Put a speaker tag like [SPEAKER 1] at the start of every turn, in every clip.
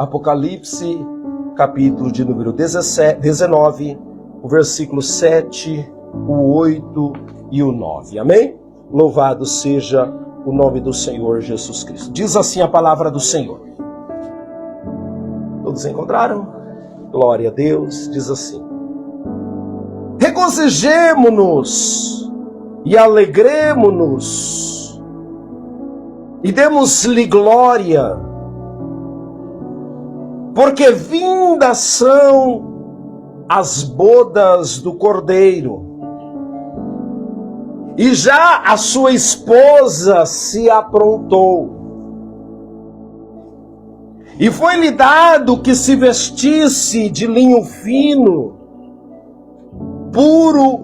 [SPEAKER 1] Apocalipse, capítulo de número 19, o versículo 7, o 8 e o 9. Amém? Louvado seja o nome do Senhor Jesus Cristo. Diz assim a palavra do Senhor. Todos encontraram? Glória a Deus. Diz assim: regozijemo-nos e alegremo-nos e demos-lhe glória, porque vindas são as bodas do Cordeiro, e já a sua esposa se aprontou. E foi-lhe dado que se vestisse de linho fino, puro,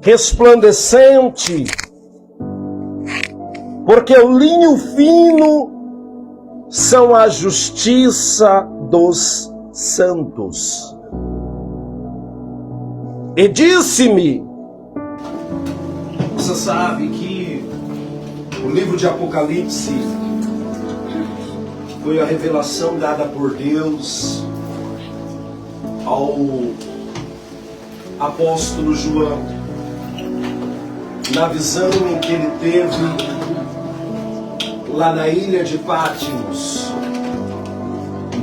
[SPEAKER 1] resplandecente, porque o linho fino são a justiça dos santos. E disse-me, você sabe que o livro de Apocalipse foi a revelação dada por Deus ao apóstolo João, na visão em que ele teve lá na ilha de Patmos.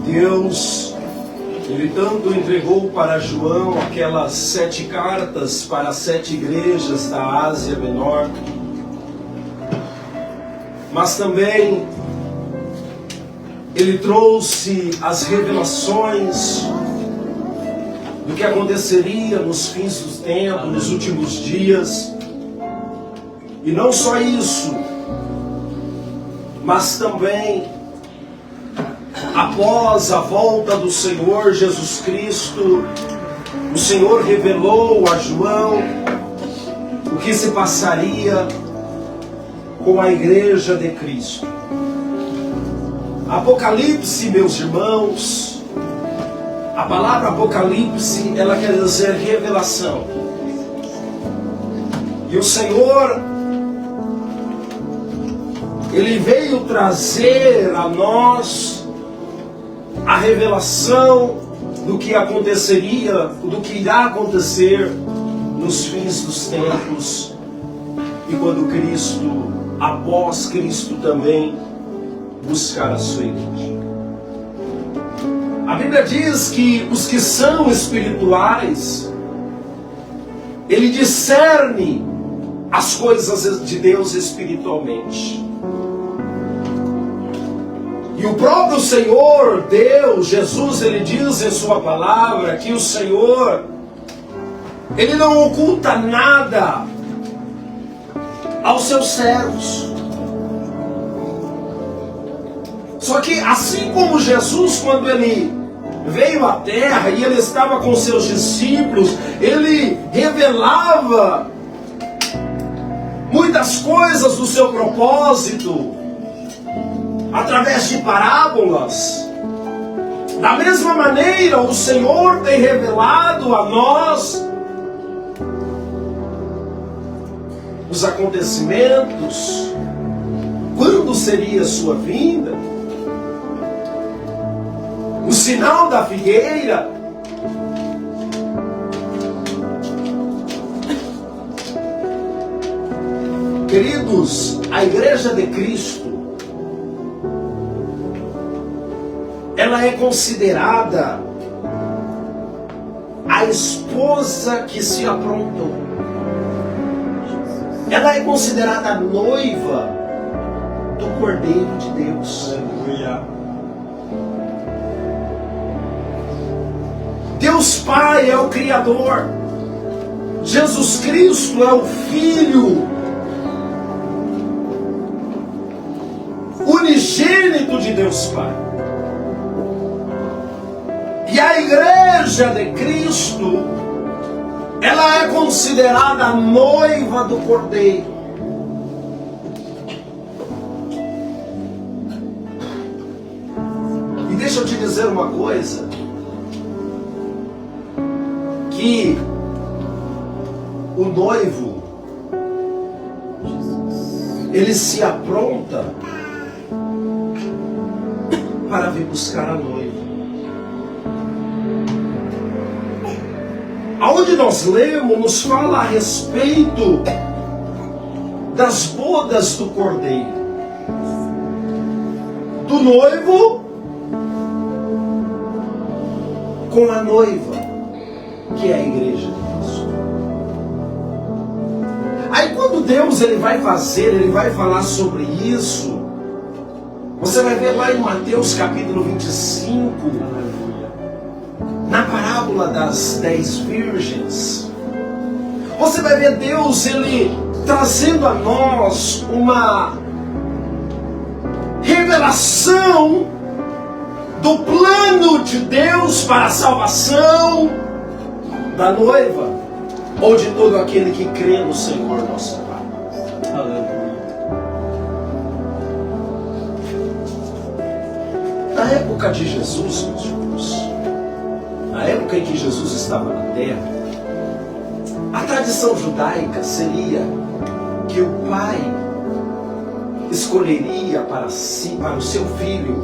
[SPEAKER 1] Deus, ele tanto entregou para João aquelas 7 cartas para as 7 igrejas da Ásia Menor, mas também ele trouxe as revelações do que aconteceria nos fins dos tempos, nos últimos dias. E não só isso, mas também após a volta do Senhor Jesus Cristo, o Senhor revelou a João o que se passaria com a igreja de Cristo. Apocalipse, meus irmãos, a palavra Apocalipse, ela quer dizer revelação. E o Senhor, Ele veio trazer a nós a revelação do que aconteceria, do que irá acontecer nos fins dos tempos e quando Cristo, após Cristo também, buscar a sua igreja. A Bíblia diz que os que são espirituais, ele discerne as coisas de Deus espiritualmente. E o próprio Senhor, Deus, Jesus, ele diz em sua palavra que o Senhor, ele não oculta nada aos seus servos. Só que assim como Jesus, quando ele veio à terra e ele estava com seus discípulos, ele revelava muitas coisas do seu propósito através de parábolas. Da mesma maneira, o Senhor tem revelado a nós os acontecimentos, quando seria a sua vinda, o sinal da figueira. Queridos, a igreja de Cristo, ela é considerada a esposa que se aprontou. Ela é considerada a noiva do Cordeiro de Deus. Aleluia. Deus Pai é o Criador. Jesus Cristo é o Filho unigênito de Deus Pai. E a igreja de Cristo, ela é considerada a noiva do Cordeiro. E deixa eu te dizer uma coisa, que o noivo, ele se apronta para vir buscar a noiva. Aonde nós lemos, nos fala a respeito das bodas do Cordeiro, do noivo com a noiva, que é a igreja de Deus. Aí quando Deus ele vai falar sobre isso, você vai ver lá em Mateus capítulo 25, na parábola das 10 virgens, você vai ver Deus ele trazendo a nós uma revelação do plano de Deus para a salvação da noiva, ou de todo aquele que crê no Senhor nosso Pai. Aleluia. Na época de Jesus, meus irmãos, na época em que Jesus estava na terra, a tradição judaica seria que o pai escolheria para si, para o seu filho,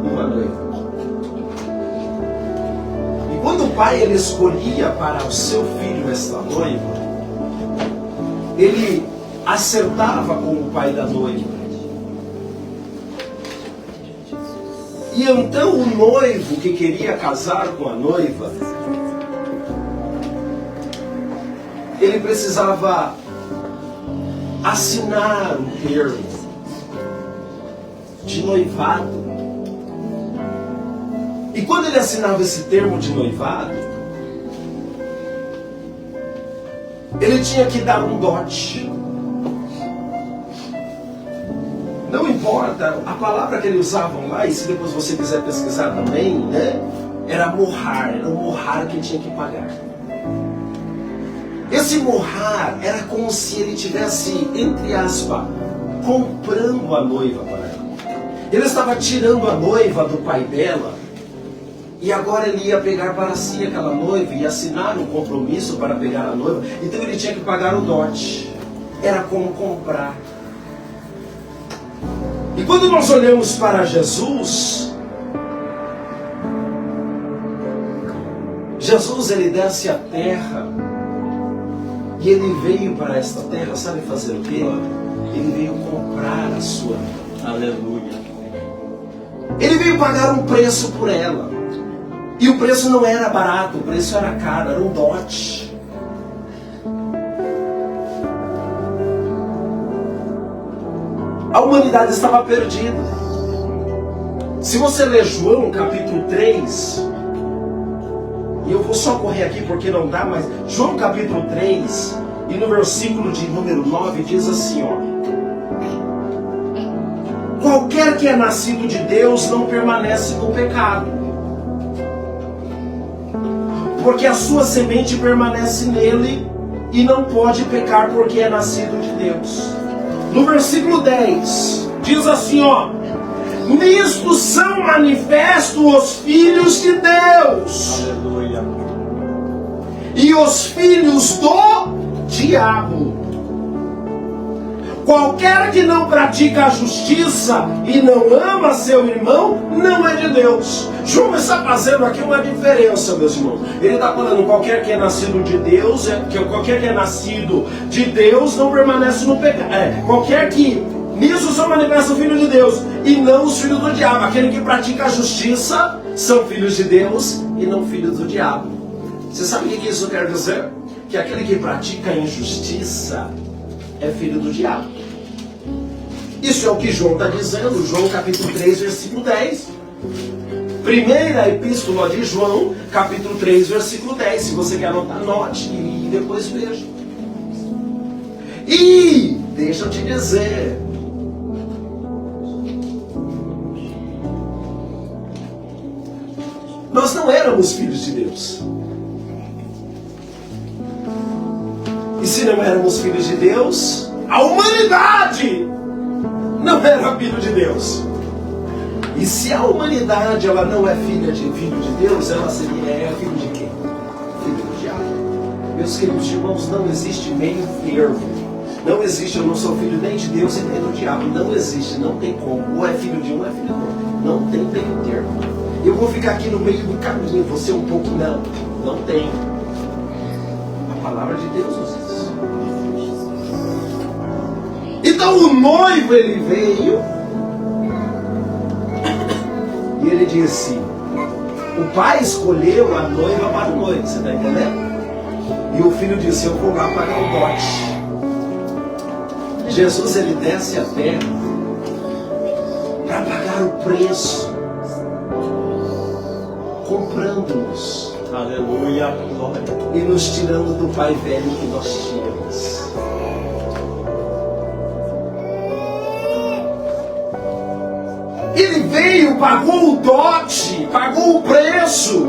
[SPEAKER 1] uma noiva. E quando o pai ele escolhia para o seu filho esta noiva, ele acertava com o pai da noiva. E então o noivo que queria casar com a noiva, ele precisava assinar um termo de noivado. E quando ele assinava esse termo de noivado, ele tinha que dar um dote. Não importa, a palavra que eles usavam lá, e se depois você quiser pesquisar também, né? Era morrar, era o morrar que ele tinha que pagar. Esse morrar era como se ele tivesse, entre aspas, comprando a noiva para ela. Ele estava tirando a noiva do pai dela, e agora ele ia pegar para si aquela noiva e assinar um compromisso para pegar a noiva. Então ele tinha que pagar o dote. Era como comprar. E quando nós olhamos para Jesus, Jesus ele desce à terra e ele veio para esta terra, sabe fazer o quê? Ele veio comprar a sua vida. Aleluia. Ele veio pagar um preço por ela. E o preço não era barato, o preço era caro, era um dote. A humanidade estava perdida. Se você ler João capítulo 3, e eu vou só correr aqui porque não dá, mas João capítulo 3, e no versículo de número 9 diz assim, ó: qualquer que é nascido de Deus não permanece no pecado, porque a sua semente permanece nele e não pode pecar porque é nascido de Deus. No versículo 10, diz assim, ó: nisto são manifestos os filhos de Deus. Aleluia. E os filhos do diabo. Qualquer que não pratica a justiça e não ama seu irmão, não é de Deus. João está fazendo aqui uma diferença, meus irmãos. Ele está falando, qualquer que é nascido de Deus, qualquer que é nascido de Deus não permanece no pecado. Qualquer que nisso só manifesta o Filho de Deus e não os filhos do diabo. Aquele que pratica a justiça são filhos de Deus e não filhos do diabo. Você sabe o que isso quer dizer? Que aquele que pratica a injustiça é filho do diabo. Isso é o que João está dizendo, João capítulo 3, versículo 10. Primeira epístola de João, capítulo 3, versículo 10. Se você quer anotar, anote e depois veja. E deixa eu te dizer, nós não éramos filhos de Deus. E se não éramos filhos de Deus, a humanidade não era filho de Deus. E se a humanidade ela não é filho de Deus, ela é filho de quem? Filho do diabo. Meus queridos irmãos, não existe meio termo. Não existe, eu não sou filho nem de Deus e nem do diabo. Não existe, não tem como. Ou é filho de um, ou é filho do outro. Não tem meio termo. Eu vou ficar aqui no meio do caminho, você um pouco não. Não tem. A palavra de Deus nos diz isso. Então o noivo, ele veio e ele disse, o pai escolheu a noiva para o noivo, você está entendendo? E o filho disse, eu vou lá pagar o dote. Jesus, ele desce a terra para pagar o preço, comprando-nos.
[SPEAKER 2] Aleluia.
[SPEAKER 1] E nos tirando do pai velho que nós tínhamos. Ele veio, pagou o dote, pagou o preço.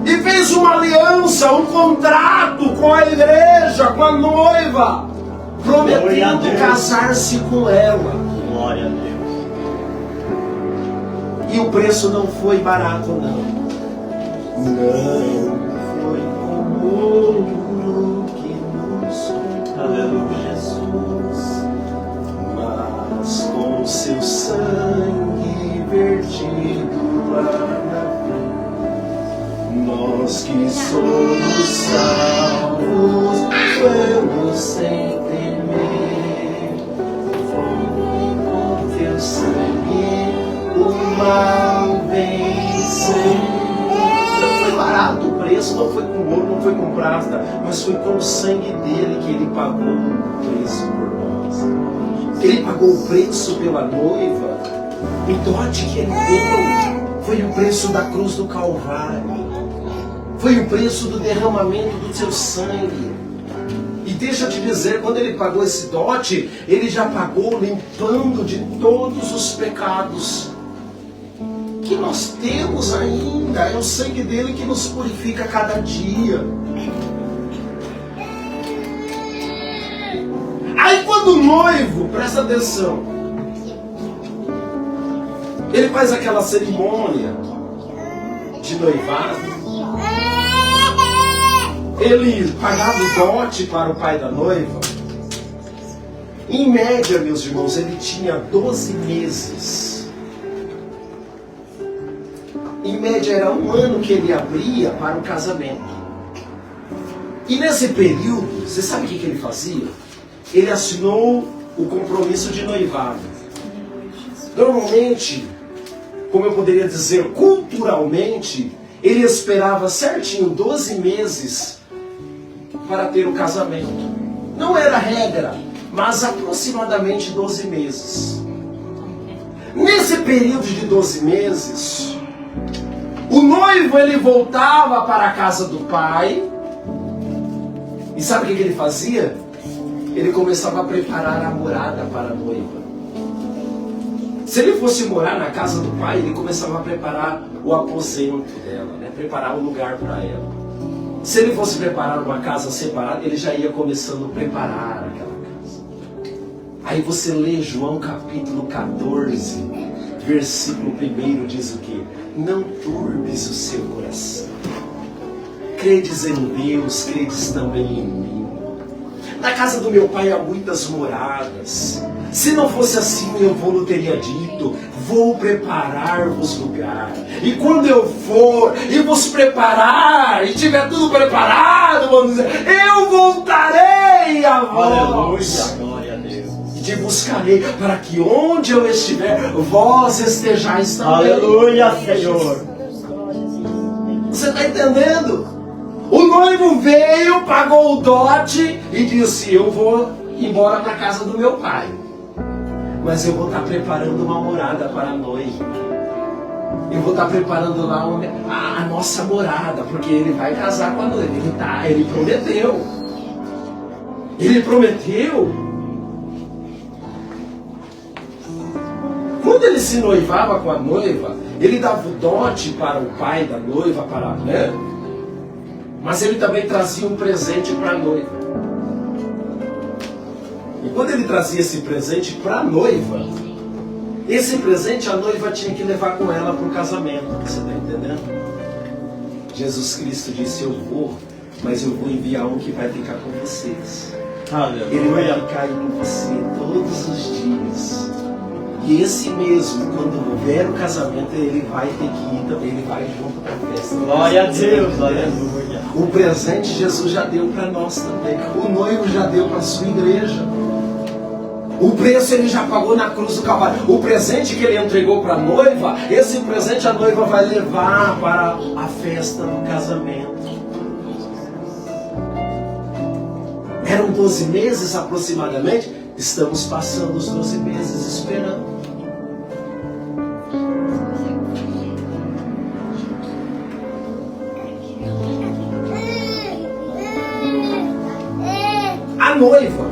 [SPEAKER 1] E fez uma aliança, um contrato com a igreja, com a noiva, prometendo casar-se com ela.
[SPEAKER 2] Glória a Deus.
[SPEAKER 1] E o preço não foi barato, não. Não foi como ouro que nos comprou Jesus, mas com seu sangue vertido lá na frente, nós que somos salvos, vamos sem temer, foi com teu sangue o mal vencer. Não foi barato o preço, não foi com ouro, não foi com prata, mas foi com o sangue dele que ele pagou o preço por nós. Ele pagou o preço pela noiva. O dote que ele deu foi o preço da cruz do Calvário. Foi o preço do derramamento do seu sangue. E deixa eu te dizer, quando ele pagou esse dote, ele já pagou limpando de todos os pecados que nós temos ainda. É o sangue dele que nos purifica cada dia. Aí quando o noivo, presta atenção, ele faz aquela cerimônia de noivado, ele pagava o dote para o pai da noiva. Em média, meus irmãos, ele tinha 12 meses. Em média era 1 ano que ele abria para o casamento. E nesse período, você sabe o que ele fazia? Ele assinou o compromisso de noivado. Normalmente, como eu poderia dizer, culturalmente, ele esperava certinho 12 meses para ter o casamento. Não era regra, mas aproximadamente 12 meses. Nesse período de 12 meses, o noivo, ele voltava para a casa do pai. E sabe o que ele fazia? Ele começava a preparar a morada para a noiva. Se ele fosse morar na casa do pai, ele começava a preparar o aposento dela, né? Preparar um lugar para ela. Se ele fosse preparar uma casa separada, ele já ia começando a preparar aquela casa. Aí você lê João capítulo 14, versículo 1, diz o quê? Não turbes o seu coração. Credes em Deus, credes também em mim. Na casa do meu pai há muitas moradas. Se não fosse assim, eu não teria dito, vou preparar-vos lugar. E quando eu for e vos preparar, e tiver tudo preparado, vamos dizer, eu voltarei a vós.
[SPEAKER 2] Aleluia, glória a Deus.
[SPEAKER 1] E te buscarei, para que onde eu estiver, vós estejais também.
[SPEAKER 2] Aleluia, Senhor.
[SPEAKER 1] Você está entendendo? O noivo veio, pagou o dote e disse, eu vou embora para a casa do meu pai. Mas eu vou estar preparando uma morada para a noiva. Eu vou estar preparando lá a nossa morada, porque ele vai casar com a noiva. Ele prometeu. Ele prometeu. Quando ele se noivava com a noiva, ele dava o dote para o pai da noiva, né? Mas ele também trazia um presente para a noiva. E quando ele trazia esse presente para a noiva, esse presente a noiva tinha que levar com ela para o casamento. Você está entendendo? Jesus Cristo disse, eu vou, mas eu vou enviar um que vai ficar com vocês. Ele vai
[SPEAKER 2] Aleluia.
[SPEAKER 1] ficar aí com você todos os dias. E esse mesmo, quando vier o casamento, ele vai ter que ir também, ele vai junto para a festa.
[SPEAKER 2] Glória a Deus. Aleluia.
[SPEAKER 1] O presente Jesus já deu para nós também. O noivo já deu para a sua igreja. O preço ele já pagou na cruz do Calvário. O presente que ele entregou para a noiva, esse presente a noiva vai levar para a festa do casamento. Eram 12 meses aproximadamente. Estamos passando os 12 meses esperando. A noiva,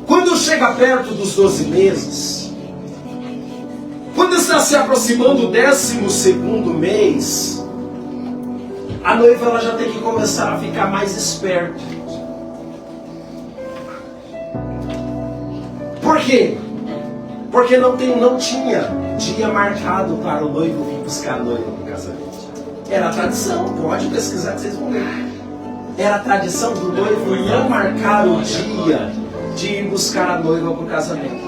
[SPEAKER 1] quando chega perto dos 12 meses, quando está se aproximando o 12º mês, a noiva ela já tem que começar a ficar mais esperta. Por quê? Porque não tinha dia marcado para o noivo vir buscar a noiva no casamento. Era a tradição, pode pesquisar que vocês vão ver. Era a tradição do noivo não marcar o dia de ir buscar a noiva para o casamento.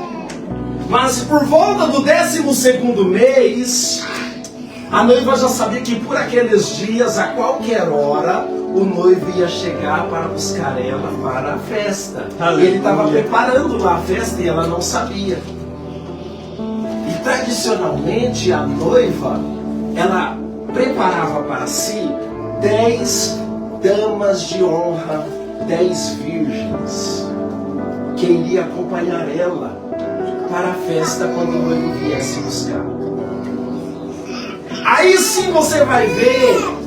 [SPEAKER 1] Mas por volta do 12º mês, a noiva já sabia que por aqueles dias, a qualquer hora, o noivo ia chegar para buscar ela para a festa. Ele estava preparando lá a festa e ela não sabia. E tradicionalmente a noiva, ela preparava para si 10 damas de honra, 10 virgens, que iria acompanhar ela para a festa quando o noivo viesse buscar. Aí sim você vai ver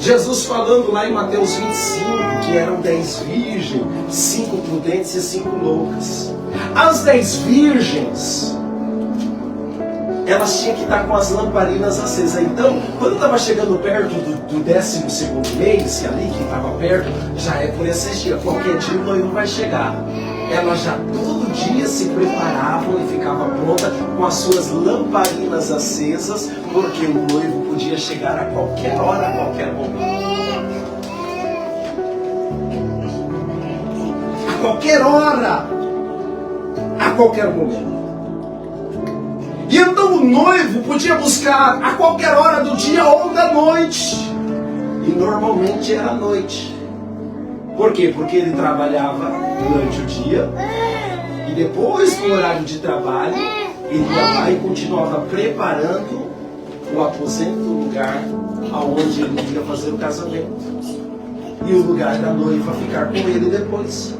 [SPEAKER 1] Jesus falando lá em Mateus 25, que eram 10 virgens, 5 prudentes e 5 loucas. As 10 virgens, elas tinham que estar com as lamparinas acesas. Então, quando estava chegando perto do 12º mês, que ali que estava perto, já é por esses dias, qualquer dia o noivo vai chegar. Elas já todo dia se preparavam e ficavam prontas com as suas lamparinas acesas, porque o noivo podia chegar a qualquer hora, a qualquer momento. A qualquer hora, a qualquer momento. E então o noivo podia buscar a qualquer hora do dia ou da noite. E normalmente era à noite. Por quê? Porque ele trabalhava durante o dia e depois do horário de trabalho ele ia lá e continuava preparando o aposento, o lugar aonde ele ia fazer o casamento. E o lugar da noiva ficar com ele depois.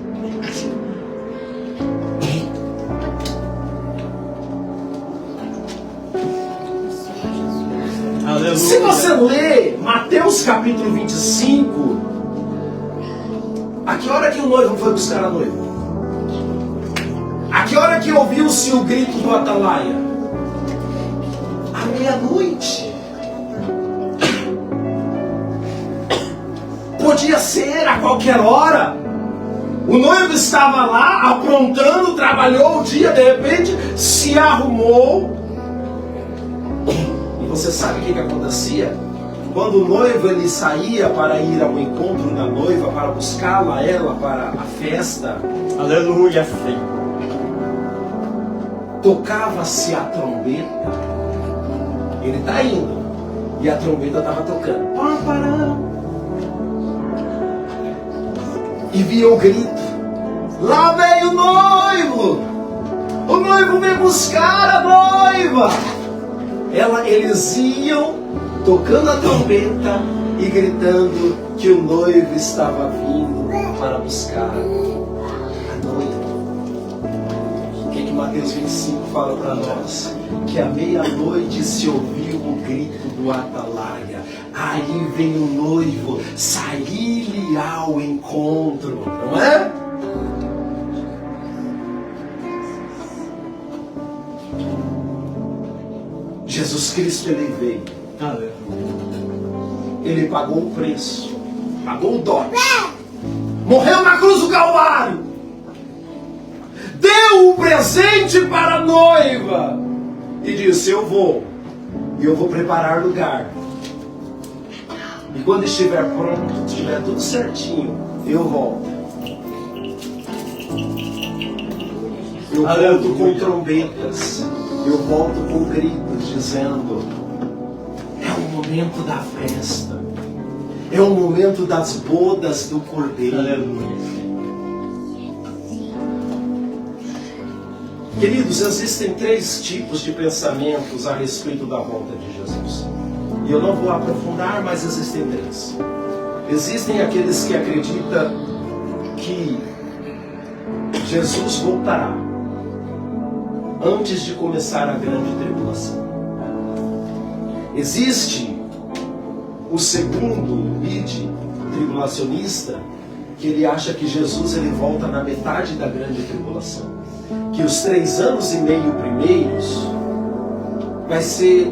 [SPEAKER 2] Aleluia.
[SPEAKER 1] Se você ler Mateus capítulo 25, a que hora que o noivo foi buscar a noiva? A que hora que ouviu-se o grito do atalaia? À meia-noite. Podia ser a qualquer hora. O noivo estava lá, aprontando, trabalhou o dia, de repente se arrumou. E você sabe o que acontecia? Quando o noivo ele saía para ir ao encontro da noiva, para buscá-la, ela, para a festa,
[SPEAKER 2] Aleluia, Senhor.
[SPEAKER 1] tocava-se a trombeta. Ele está indo e a trombeta estava tocando. Pam, param. E via o grito: lá vem o noivo! O noivo vem buscar a noiva! Eles iam tocando a trombeta e gritando que o noivo estava vindo para buscar a noiva. O que Mateus 25 fala para nós? Que à meia-noite se ouviu o grito do atalaia. Aí vem o noivo sair-lhe ao encontro, não é? Jesus Cristo, ele veio.
[SPEAKER 2] Aleluia.
[SPEAKER 1] Ele pagou o preço, pagou o dote, morreu na cruz do Calvário, deu o presente para a noiva e disse: eu vou preparar lugar. E quando estiver pronto, estiver tudo certinho, eu volto. Eu volto
[SPEAKER 2] Aleluia.
[SPEAKER 1] com trombetas, eu volto com gritos, dizendo: é o momento da festa, é o momento das bodas do Cordeiro.
[SPEAKER 2] Aleluia.
[SPEAKER 1] Queridos, existem 3 tipos de pensamentos a respeito da volta de Jesus. E eu não vou aprofundar, mas existem 3. Existem aqueles que acreditam que Jesus voltará antes de começar a grande tribulação. Existe o segundo lead tribulacionista, que ele acha que Jesus ele volta na metade da grande tribulação. Que os 3 anos e meio primeiros vai ser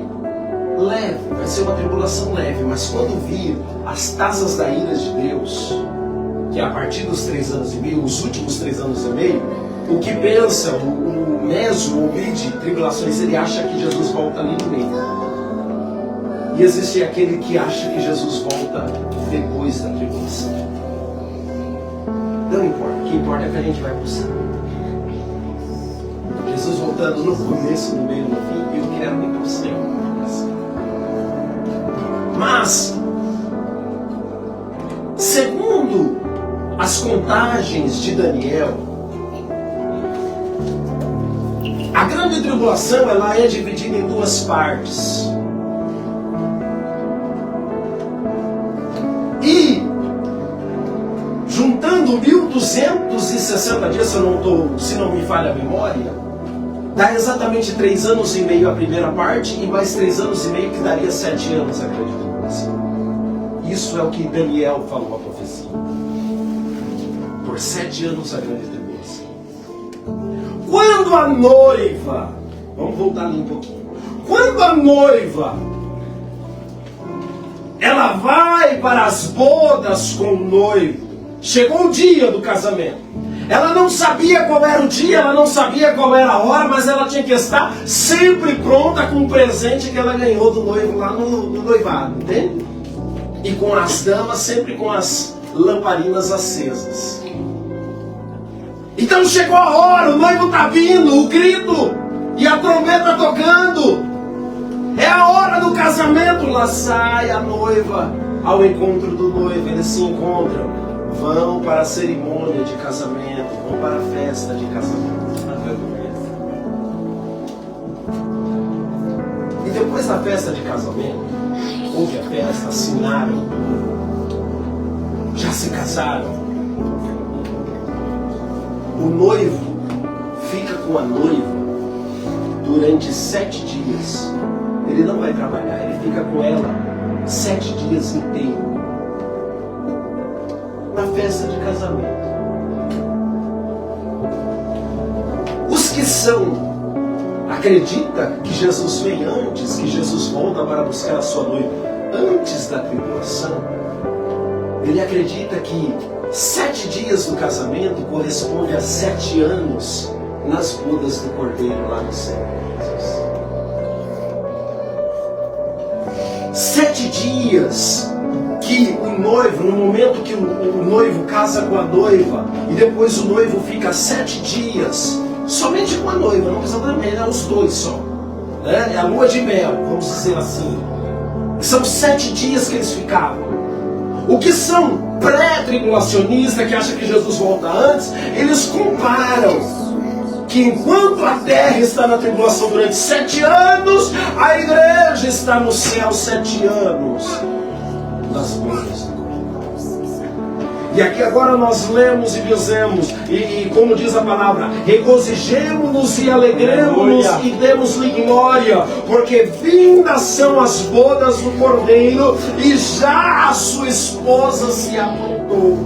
[SPEAKER 1] leve, vai ser uma tribulação leve, mas quando vir as taças da ira de Deus, que é a partir dos 3 anos e meio, os últimos 3 anos e meio, o que pensa, o meso, o mid tribulações, ele acha que Jesus volta ali no meio. E existe aquele que acha que Jesus volta depois da tribulação. Não importa, o que importa é que a gente vai para o céu. Jesus voltando no começo, no meio, no fim, eu quero ir para o céu. Mas, segundo as contagens de Daniel, a grande tribulação ela é dividida em 2 partes. E juntando 1260 dias, se não me falha a memória, dá exatamente 3 anos e meio a primeira parte e mais 3 anos e meio que daria 7 anos a grande tribulação. Isso é o que Daniel falou a profecia. Por 7 anos a grande tribulação. Quando a noiva, vamos voltar ali um pouquinho. Quando a noiva ela vai para as bodas com o noivo, chegou o dia do casamento. Ela não sabia qual era o dia, ela não sabia qual era a hora, mas ela tinha que estar sempre pronta com o presente que ela ganhou do noivo lá no noivado, entende? E com as damas sempre com as lamparinas acesas. Então chegou a hora, o noivo está vindo, o grito e a trombeta tocando. É a hora do casamento, lá sai a noiva ao encontro do noivo, eles se encontram. Vão para a cerimônia de casamento, vão para a festa de casamento. E depois da festa de casamento, houve a festa, assinaram, já se casaram. O noivo fica com a noiva durante 7 dias. Ele não vai trabalhar, ele fica com ela 7 dias inteiros. Na festa de casamento. Os que acredita que Jesus vem antes, que Jesus volta para buscar a sua noiva antes da tribulação, ele acredita que 7 dias do casamento corresponde a 7 anos nas bodas do Cordeiro lá no céu. 7 dias que o noivo, no momento que o noivo casa com a noiva, e depois o noivo fica 7 dias somente com a noiva, não precisa também, é os dois só. É a lua de mel, vamos dizer assim. São 7 dias que eles ficavam. O que são pré-tribulacionistas, que acham que Jesus volta antes, eles comparam que enquanto a terra está na tribulação durante 7 anos, a igreja está no céu 7 anos das bodas. E aqui agora nós lemos e dizemos, e como diz a palavra, regozijemo-nos e alegremos-nos e demos-lhe glória, porque vindas são as bodas do Cordeiro e já a sua esposa se aprontou.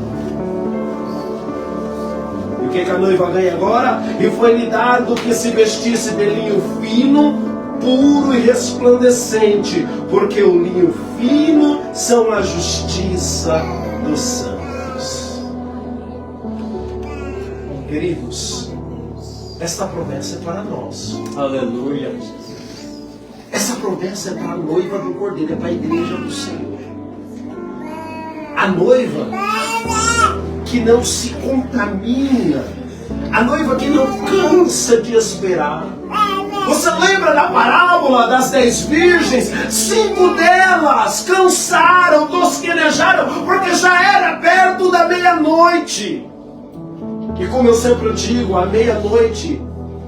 [SPEAKER 1] E o que a noiva ganha agora? E foi-lhe dado que se vestisse de linho fino, puro e resplandecente, porque o linho fino são a justiça dos santos. Queridos, esta promessa é para nós.
[SPEAKER 2] Aleluia.
[SPEAKER 1] Essa promessa é para a noiva do Cordeiro, é para a igreja do Senhor. A noiva que não se contamina, a noiva que não cansa de esperar. Você lembra da parábola das 10 virgens? 5 delas cansaram, tosquenejaram, porque já era perto da meia-noite. E como eu sempre digo, a meia-noite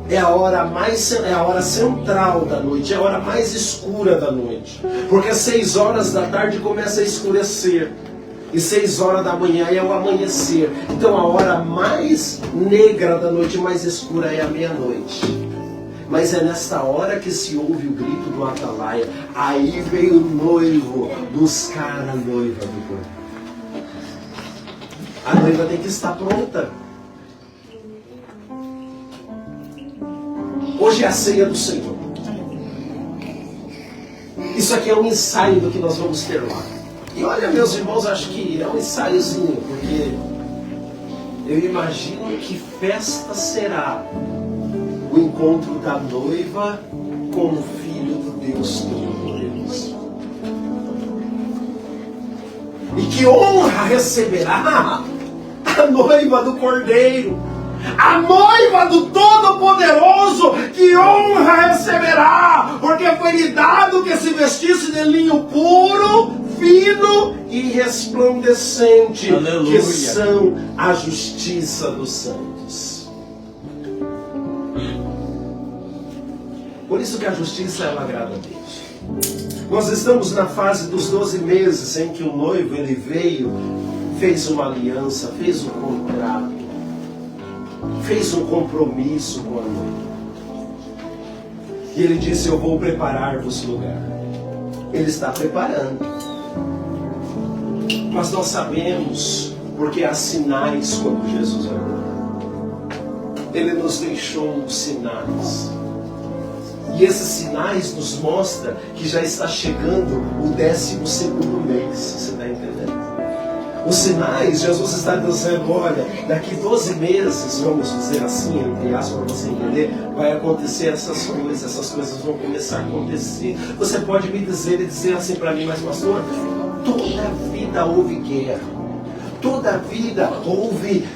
[SPEAKER 1] é a hora central da noite, é a hora mais escura da noite. Porque às 6 horas da tarde começa a escurecer. E 6 horas da manhã é o amanhecer. Então a hora mais negra da noite, mais escura, é a meia-noite. Mas é nesta hora que se ouve o grito do atalaia. Aí veio o noivo buscar a noiva do cordeiro. A noiva tem que estar pronta. Hoje é a ceia do Senhor. Isso aqui é um ensaio do que nós vamos ter lá. E olha, meus irmãos, acho que é um ensaiozinho, porque eu imagino que festa será o encontro da noiva com o Filho do Deus Todo-Poderoso. E que honra receberá a noiva do Cordeiro, a noiva do Todo-Poderoso, que honra receberá, porque foi lhe dado que se vestisse de linho puro, fino e resplandecente. Aleluia. Que são a justiça dos santos. Por isso que a justiça, ela agrada a Deus. Nós estamos na fase dos 12 meses em que o noivo, ele veio, fez uma aliança, fez um contrato, fez um compromisso com a noiva. E ele disse: eu vou preparar-vos lugar. Ele está preparando. Mas nós sabemos, porque há sinais quando Jesus veio. Ele nos deixou sinais. E esses sinais nos mostram que já está chegando o 12º mês. Você está entendendo? Os sinais, Jesus está dizendo: olha, daqui 12 meses, vamos dizer assim, entre aspas, para você entender, vai acontecer essas coisas vão começar a acontecer. Você pode me dizer e dizer assim para mim: mas pastor, toda a vida houve guerra, toda a vida houve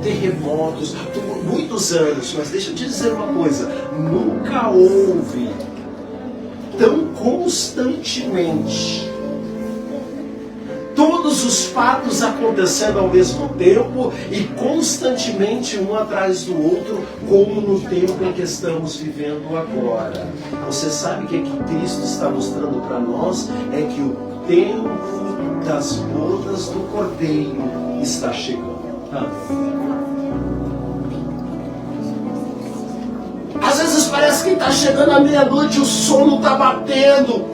[SPEAKER 1] terremotos, muitos anos, mas deixa eu te dizer uma coisa: nunca houve tão constantemente todos os fatos acontecendo ao mesmo tempo e constantemente um atrás do outro, como no tempo em que estamos vivendo agora. Você sabe o que Cristo está mostrando para nós? É que o tempo das bodas do Cordeiro está chegando. Às vezes parece que está chegando a meia-noite, o sono está batendo.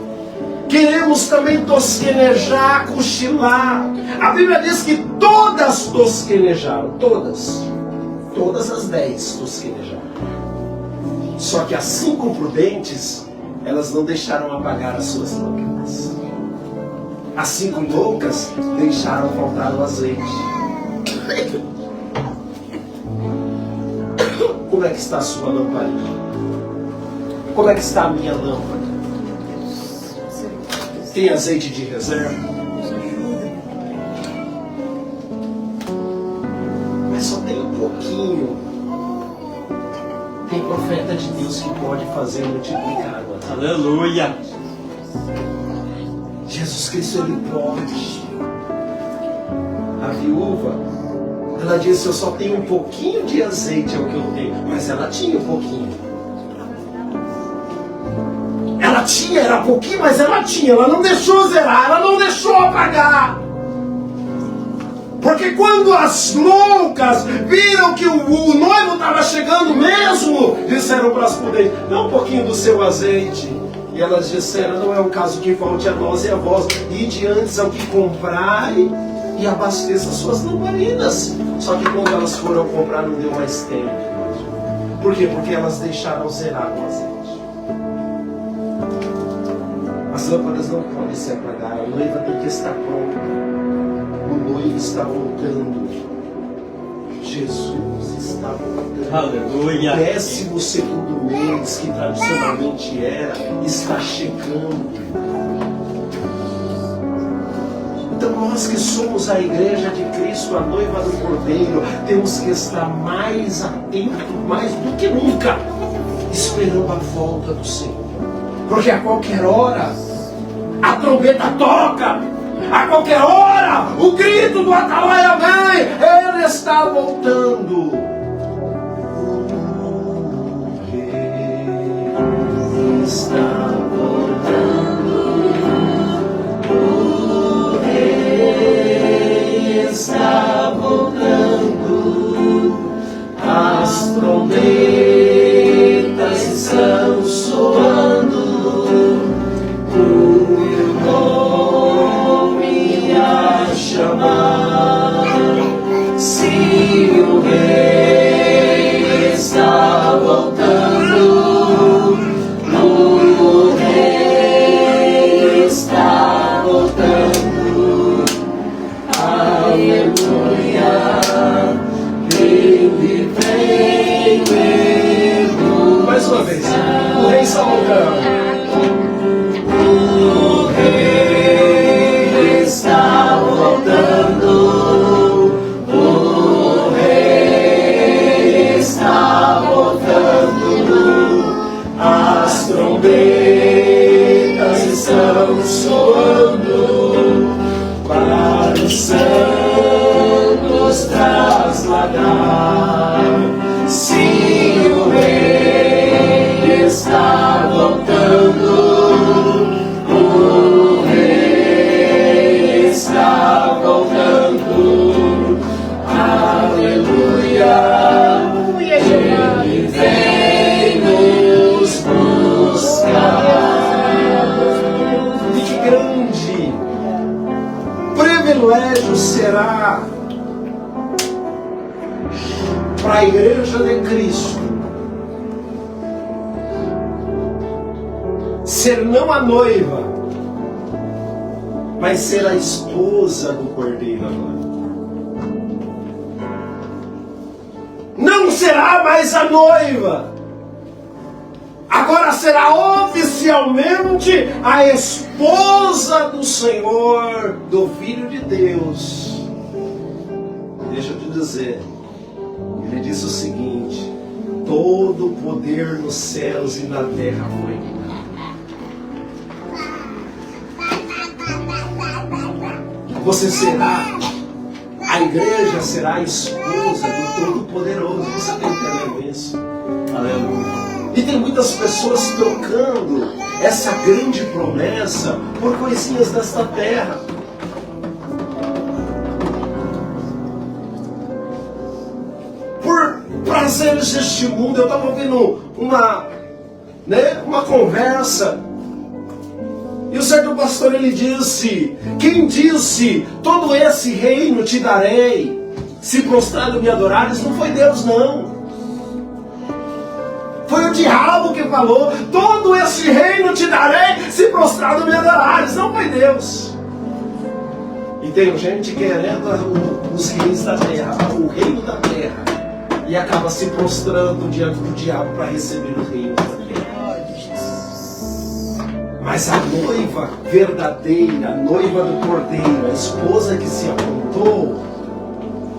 [SPEAKER 1] Queremos também tosquenejar, cochilar. A Bíblia diz que todas tosquenejaram. Todas as 10 tosquenejaram. Só que as 5 prudentes, elas não deixaram apagar as suas lâmpadas. As 5 loucas deixaram faltar o azeite. Como é que está a sua lamparina? Como é que está a minha lâmpada? Tem azeite de reserva? Mas só tem um pouquinho. Tem profeta de Deus que pode fazer multiplicar.
[SPEAKER 2] Aleluia!
[SPEAKER 1] Jesus Cristo, ele pode. A viúva, ela disse: eu só tenho um pouquinho de azeite, é o que eu tenho. Mas ela tinha um pouquinho. Ela tinha, era pouquinho, mas ela tinha. Ela não deixou zerar, ela não deixou apagar. Porque quando as loucas viram que o noivo estava chegando mesmo, disseram para as prudentes: dá um pouquinho do seu azeite. E elas disseram: não é o caso que falte a nós e a vós. Ide antes ao que comprai e abasteça suas lamparinas. Só que quando elas foram comprar, não deu mais tempo. Por quê? Porque elas deixaram zerar o azeite. As lâmpadas não podem se apagar, a noiva tem que estar pronta. O noivo está voltando. Jesus está voltando.
[SPEAKER 2] Aleluia!
[SPEAKER 1] 12º mês, que tradicionalmente era, está chegando. Então nós que somos a igreja de Cristo, a noiva do Cordeiro, temos que estar mais atentos, mais do que nunca, esperando a volta do Senhor. Porque a qualquer hora a trombeta toca, a qualquer hora o grito do Atalaia vem, Ele está voltando. O Rei está voltando, o Rei está voltando, as trombetas estão soando, o meu nome a chamar. Se o Rei está voltando, o Rei está voltando, aleluia, Ele vem, mais uma vez, o Rei está voltando. O Rei está voltando, o Rei está voltando, as trombetas estão soando para os santos trasladar. Se o Rei está voltando, o Rei está voltando, aleluia, Ele vem nos buscar. E que grande privilégio será para a igreja de Cristo ser não a noiva, mas ser a esposa do Cordeiro agora. Não será mais a noiva, agora será oficialmente a esposa do Senhor, do Filho de Deus. Deixa eu te dizer, Ele diz o seguinte: todo o poder nos céus e na terra foi me dado. Você será, a igreja será a esposa do Todo-Poderoso. Você está entendendo isso? Aleluia. E tem muitas pessoas trocando essa grande promessa por coisinhas desta terra. Por prazeres deste mundo. Eu estava ouvindo uma conversa. E o certo pastor, ele disse: quem disse, todo esse reino te darei, se prostrado me adorares, não foi Deus não. Foi o diabo que falou: todo esse reino te darei, se prostrado me adorares, não foi Deus. E tem gente querendo os reis da terra, o reino da terra, e acaba se prostrando diante do diabo para receber o reino da terra. Mas a noiva verdadeira, a noiva do Cordeiro, a esposa que se apontou,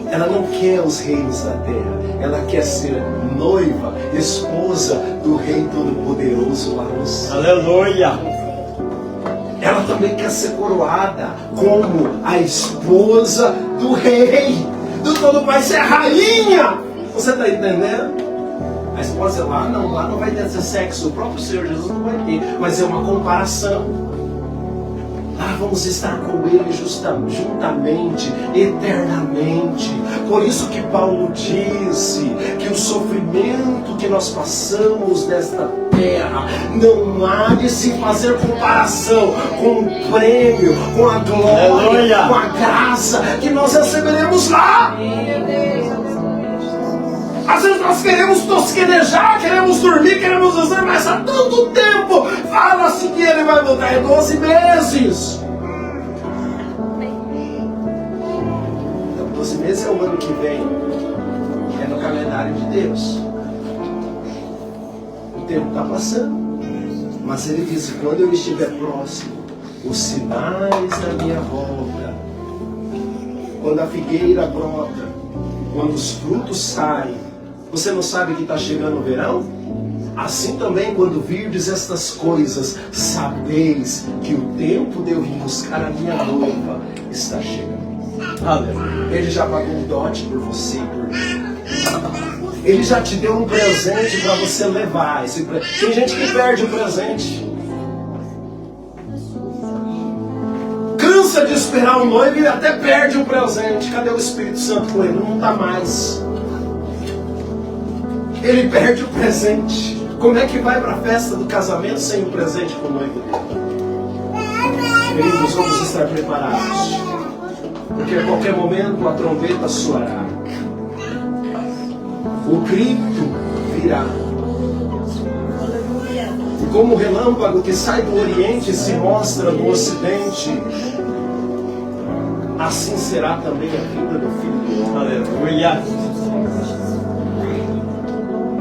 [SPEAKER 1] ela não quer os reinos da terra, ela quer ser noiva, esposa do Rei Todo-Poderoso lá no céu.
[SPEAKER 2] Aleluia!
[SPEAKER 1] Ela também quer ser coroada como a esposa do Rei, do Todo Pai, ser a rainha. Você está entendendo? A esposa lá não vai ter esse sexo, o próprio Senhor Jesus não vai ter, mas é uma comparação. Lá vamos estar com Ele juntamente, eternamente. Por isso que Paulo disse que o sofrimento que nós passamos nesta terra não há de se fazer comparação com o prêmio, com a glória,
[SPEAKER 2] Aleluia,
[SPEAKER 1] com a graça que nós receberemos lá. Às vezes nós queremos tosquenejar, queremos dormir, queremos usar, mas há tanto tempo fala-se que Ele vai voltar em 12 meses. Então 12 meses é o ano que vem, é no calendário de Deus. O tempo está passando, mas Ele diz: quando eu estiver próximo, os sinais da minha volta Quando a figueira brota, quando os frutos saem, você não sabe que está chegando o verão? Assim também, quando virdes estas coisas, sabeis que o tempo de eu vir buscar a minha noiva está chegando.
[SPEAKER 2] Aleluia.
[SPEAKER 1] Ele já pagou um dote por você e por mim. Ele já te deu um presente para você levar. Tem gente que perde o presente. Cansa de esperar o noivo e até perde o presente. Cadê o Espírito Santo com ele? Não está mais. Ele perde o presente. Como é que vai para a festa do casamento sem o presente para o noivo dele? Queridos, vamos estar preparados. Porque a qualquer momento a trombeta soará. O grito virá. E como o relâmpago que sai do Oriente e se mostra no Ocidente, assim será também a vida do Filho do Homem.
[SPEAKER 2] Aleluia.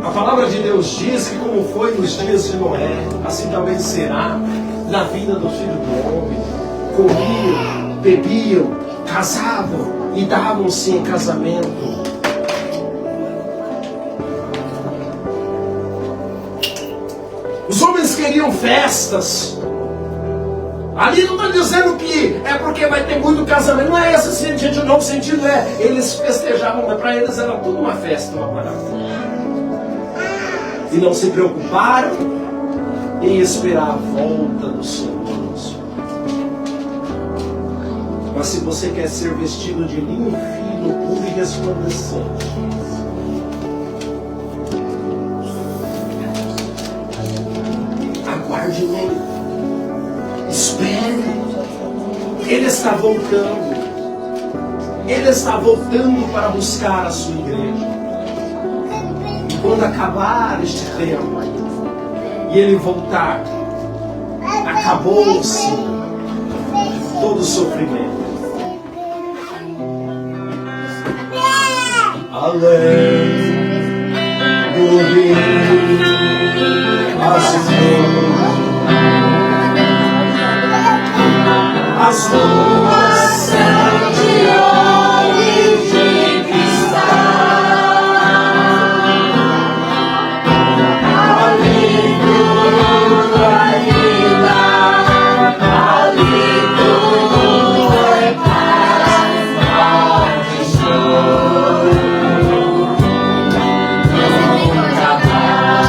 [SPEAKER 1] A palavra de Deus diz que como foi nos dias de Noé, assim também será na vida do Filho do Homem. Comiam, bebiam, casavam e davam-se em casamento. Os homens queriam festas. Ali não está dizendo que é porque vai ter muito casamento. Não é esse sentido, não. O sentido é, eles festejavam, mas para eles era tudo uma festa, uma parada. E não se preocuparam em esperar a volta do Senhor. Mas se você quer ser vestido de linho fino, puro e resplandecente, aguarde nele. Espere. Ele está voltando. Ele está voltando para buscar a sua igreja. E quando acabar este tempo e ele voltar, acabou-se todo o sofrimento. Aleluia. As ruas são de ouro e de cristal. Ali tudo é vida, ali tudo é paz, morte e choro. Nunca mais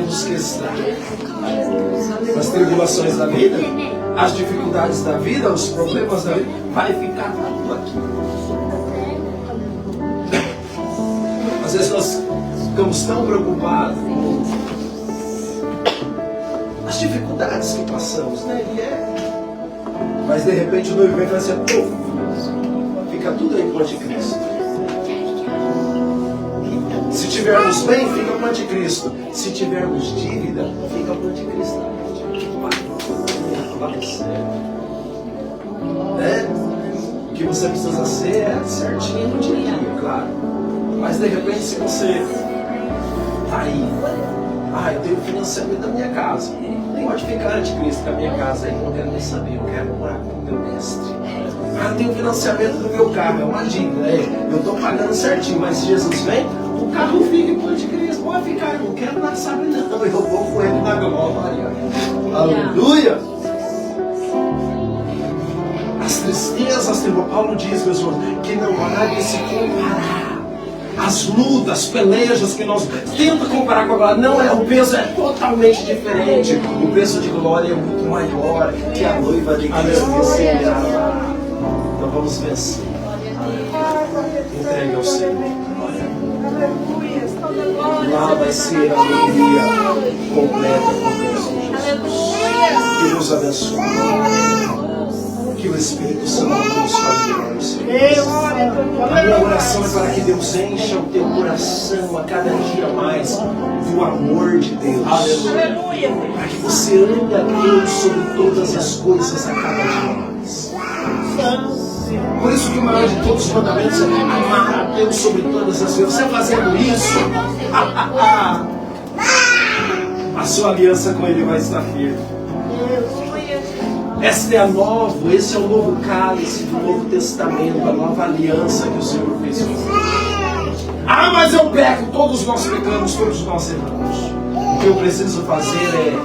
[SPEAKER 1] temos que estar. As tribulações da vida, as dificuldades da vida, os problemas da vida, vai ficar tudo aqui. Às vezes nós ficamos tão preocupados com as dificuldades que passamos, né? Mas de repente o noivo vem e fala assim, fica tudo aí para o anticristo. Se tivermos bem, fica para o anticristo. Se tivermos dívida, fica para o anticristo. O que você precisa ser é certinho no dia a dia, claro. Mas de repente, se você está aí, eu tenho financiamento da minha casa, nem pode ficar anticristo com a minha casa aí, não quero nem saber, eu quero morar com o meu mestre. Eu tenho financiamento do meu carro, é uma dívida, eu estou pagando certinho, mas se Jesus vem, o carro fica com o anticristo, pode ficar, eu não quero nada saber não, eu vou com ele na glória. Aleluia! As tristezas, Paulo diz, meus irmãos, que não há de se comparar. As lutas, pelejas que nós tenta comparar com a glória, não é, o peso é totalmente diferente. O peso de glória é muito maior que a noiva de Cristo receberá. Então vamos vencer. Entregue ao Senhor. Lá vai ser a alegria completa com Cristo Jesus. Que Deus abençoe. Que o Espírito Santo nos faça a minha oração é para que Deus encha o teu coração a cada dia mais do amor de Deus. Aleluia. Para que você ame a Deus sobre todas as coisas a cada dia mais. Por isso que o maior de todos os mandamentos é amar a Deus sobre todas as coisas. Você fazendo isso, a sua aliança com Ele vai estar firme. Esse é o novo cálice do Novo Testamento, a nova aliança que o Senhor fez com nós. Mas eu peco, todos nós pecamos, todos nós erramos. O que eu preciso fazer é,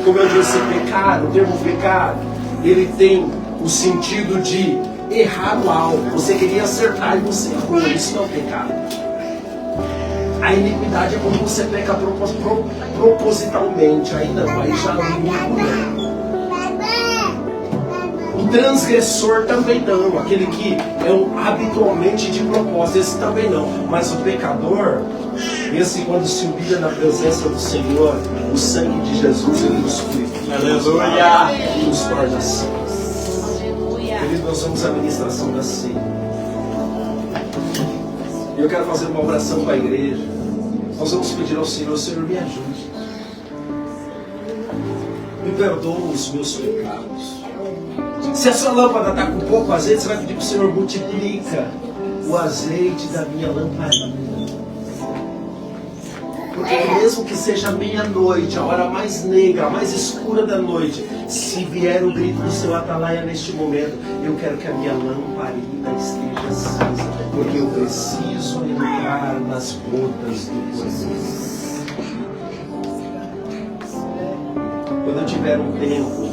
[SPEAKER 1] como eu disse, pecar, o termo pecar, ele tem o sentido de errar o alvo. Você queria acertar e você errou, isso não é pecado. A iniquidade é quando você peca propositalmente, aí não, aí já não é. O transgressor também não, aquele que é habitualmente de propósito, esse também não. Mas o pecador, esse quando se humilha na presença do Senhor, o sangue de Jesus ele nos purifica. Aleluia! E nos torna santos. Queridos, nós somos a administração da ceia. E eu quero fazer uma oração para a igreja. Nós vamos pedir ao Senhor, Senhor, me ajude. Me perdoa os meus pecados. Se a sua lâmpada está com pouco azeite, você vai pedir para o Senhor, multiplica o azeite da minha lamparina. Porque mesmo que seja meia-noite, a hora mais negra, a mais escura da noite, se vier o grito do seu atalaia neste momento, eu quero que a minha lamparina esteja acesa, porque eu preciso entrar nas bodas do coração. Quando eu tiver um tempo,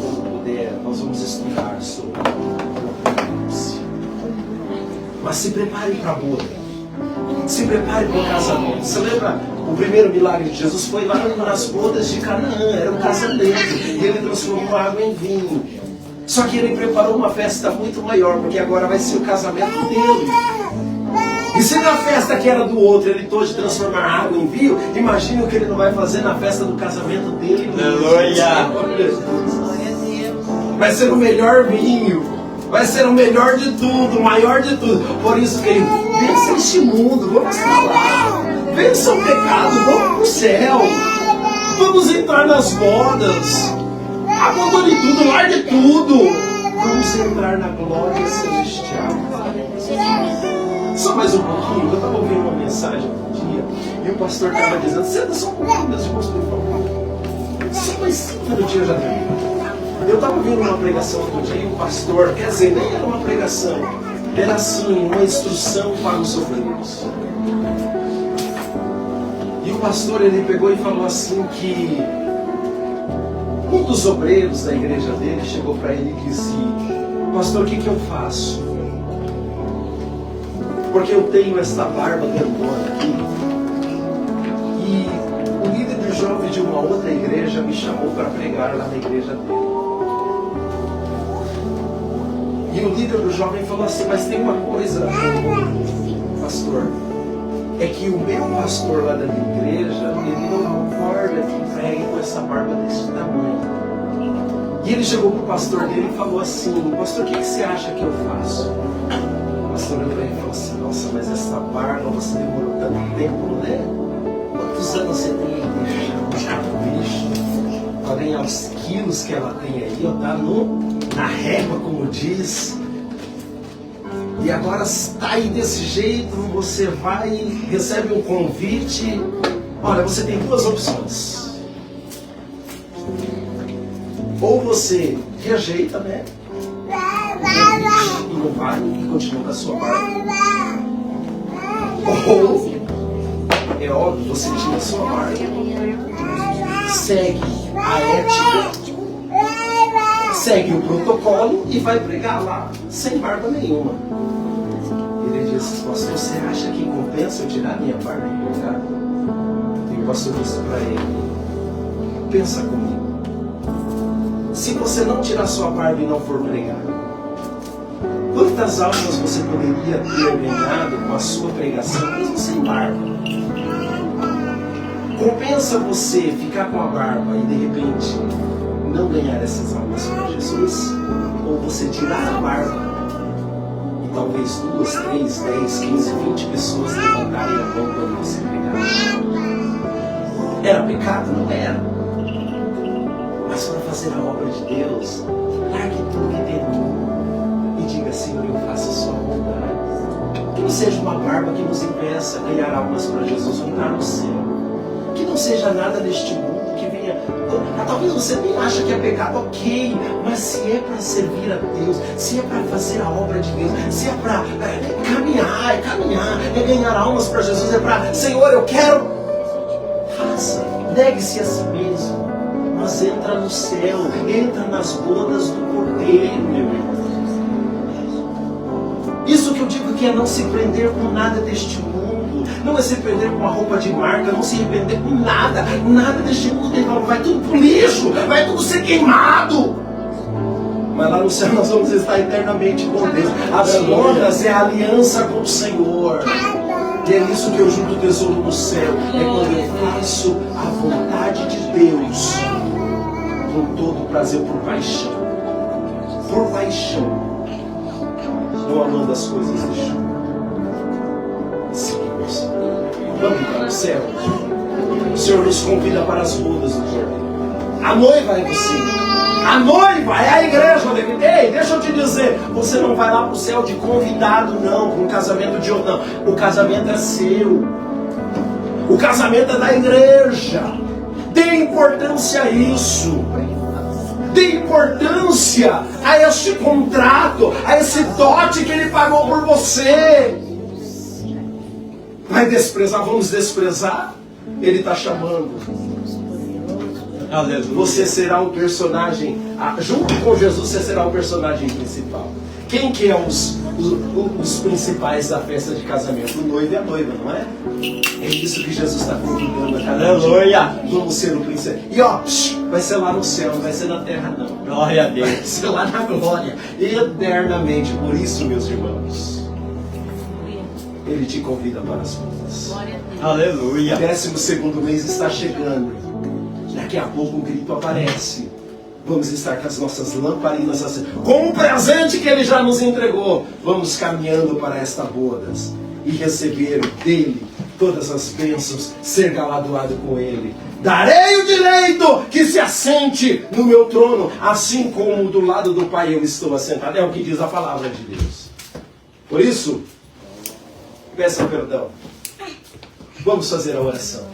[SPEAKER 1] nós vamos estudar sobre Apocalipse. Mas se prepare para a boda. Se prepare para o casamento. Você lembra o primeiro milagre de Jesus? Foi lá nas bodas de Canaã. Era um casamento. E ele transformou a água em vinho. Só que ele preparou uma festa muito maior, porque agora vai ser o casamento dele. E se na festa que era do outro ele pôde transformar a água em vinho, imagine o que ele não vai fazer na festa do casamento dele. Aleluia! Vai ser o melhor vinho, vai ser o melhor de tudo, o maior de tudo. Por isso que ele vença este mundo, vamos para lá, vença o pecado, vamos para o céu, vamos entrar nas bodas, abandone tudo, largue tudo, vamos entrar na glória celestial. Só mais um pouquinho, eu estava ouvindo uma mensagem um dia, e o pastor estava dizendo, senta só um pouquinho, meus irmãos, por favor. Só mais 5 minutinhos já termino. Eu estava ouvindo uma pregação outro dia e o pastor, quer dizer, nem era uma pregação, era assim, uma instrução para os obreiros. E o pastor, ele pegou e falou assim que um dos obreiros da igreja dele chegou para ele e disse, pastor, o que eu faço? Porque eu tenho essa barba grandona aqui. E o líder de jovens uma outra igreja me chamou para pregar lá na igreja dele. E o líder do jovem falou assim, mas tem uma coisa, pastor, é que o meu pastor lá da minha igreja, ele não concorda que pregue com essa barba desse tamanho. E ele chegou pro pastor dele e falou assim, pastor, o que você acha que eu faço? O pastor olhou para ele e falou assim, nossa, mas essa barba, você demorou tanto tempo, né? Quantos anos você tem aí deixado bicho? Para ganhar os quilos que ela tem aí, ó, tá na régua, como diz. E agora está aí desse jeito, você vai, recebe um convite. Olha, você tem duas opções. Ou você rejeita, né? E não vai, e continua com a sua barba. Ou, é óbvio, você tira a sua barba, segue a ética, segue o protocolo e vai pregar lá, sem barba nenhuma. Ele disse, pastor, você acha que compensa eu tirar minha barba e pregar? E o pastor disse para ele, pensa comigo. Se você não tirar sua barba e não for pregar, quantas almas você poderia ter ganhado com a sua pregação, mesmo sem barba? Compensa você ficar com a barba e de repente não ganhar essas almas para Jesus? Ou você tirar a barba e talvez 2, 3, 10, 15, 20 pessoas levantarem a mão quando você pregar? Era pecado? Não era. Mas para fazer a obra de Deus, largue tudo que tem no mundo e diga, Senhor, eu faço a sua vontade. Que não seja uma barba que nos impeça a ganhar almas para Jesus entrar no céu. Que não seja nada neste mundo que venha... Talvez você nem ache que é pecado, ok, mas se é para servir a Deus, se é para fazer a obra de Deus, se é para caminhar, é ganhar almas para Jesus, é para, Senhor, eu quero, faça, negue-se a si mesmo. Mas entra no céu, entra nas bodas do Cordeiro, meu irmão. Isso que eu digo que é não se prender com nada deste mundo, não é se prender com uma roupa de marca, não se prender com nada, nada deste mundo tem valor, vai tudo pro lixo, vai tudo ser queimado. Mas lá no céu nós vamos estar eternamente com Deus. As bodas é a aliança com o Senhor. E é isso que eu junto o tesouro no céu, é quando eu faço a vontade de Deus. Com todo prazer, por paixão. Por paixão. Não amando as coisas deste mundo. Seguimos. Vamos para o céu. O Senhor nos convida para as bodas do Cordeiro. A noiva é você. A noiva é a igreja. Ei, deixa eu te dizer. Você não vai lá para o céu de convidado, não. Com um casamento de outro, não. O casamento é seu. O casamento é da igreja. Dê importância a isso. Dê importância a este contrato, a esse dote que ele pagou por você. Vai desprezar? Vamos desprezar? Ele está chamando.
[SPEAKER 2] Aleluia.
[SPEAKER 1] Você será o personagem, junto com Jesus você será o personagem principal. Quem que é os principais da festa de casamento? O noivo e a noiva, não é? É isso que Jesus está convidando a cada
[SPEAKER 2] Aleluia.
[SPEAKER 1] Vamos ser o príncipe. E ó, vai ser lá no céu, não vai ser na terra não.
[SPEAKER 2] Glória a Deus.
[SPEAKER 1] Vai ser lá na glória, eternamente. Por isso, meus irmãos, Ele te convida para as bodas.
[SPEAKER 2] Aleluia.
[SPEAKER 1] O 12º mês está chegando. Daqui a pouco um grito aparece. Vamos estar com as nossas lamparinas assim, com o presente que Ele já nos entregou. Vamos caminhando para esta bodas e receber dele todas as bênçãos, ser galardoado com Ele. Darei o direito que se assente no meu trono, assim como do lado do Pai eu estou assentado. É o que diz a palavra de Deus. Por isso, peça perdão. Vamos fazer a oração.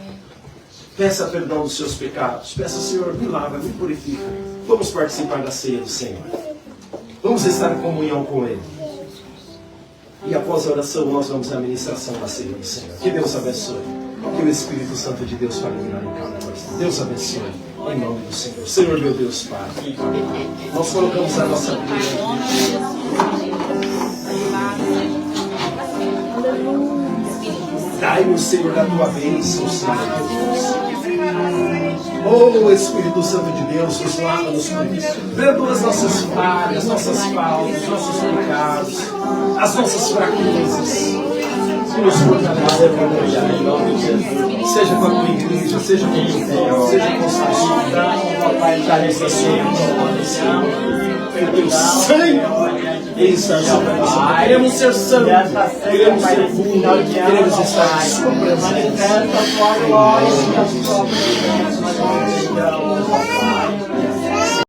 [SPEAKER 1] Peça perdão dos seus pecados. Peça, Senhor, me lava, me purifica. Vamos participar da ceia do Senhor. Vamos estar em comunhão com Ele. E após a oração, nós vamos à ministração da ceia do Senhor. Que Deus abençoe. Que o Espírito Santo de Deus fale melhor em cada coisa. Deus abençoe. Em nome do Senhor. Senhor, meu Deus, Pai. Nós colocamos a nossa vida. Dai-nos, Senhor, da tua bênção, Senhor. Oh, Espírito Santo de Deus, nos lava-nos, perdoa as nossas falhas, nossas faltas, nossos pecados, as nossas fraquezas. Que nos fortaleça para em nome de Jesus. Seja com a tua igreja, seja com o teu povo, seja com os papai, já nesta Senhor. Pelo teu sangue, queremos ser santos, queremos ser puros, queremos estar em sua presença.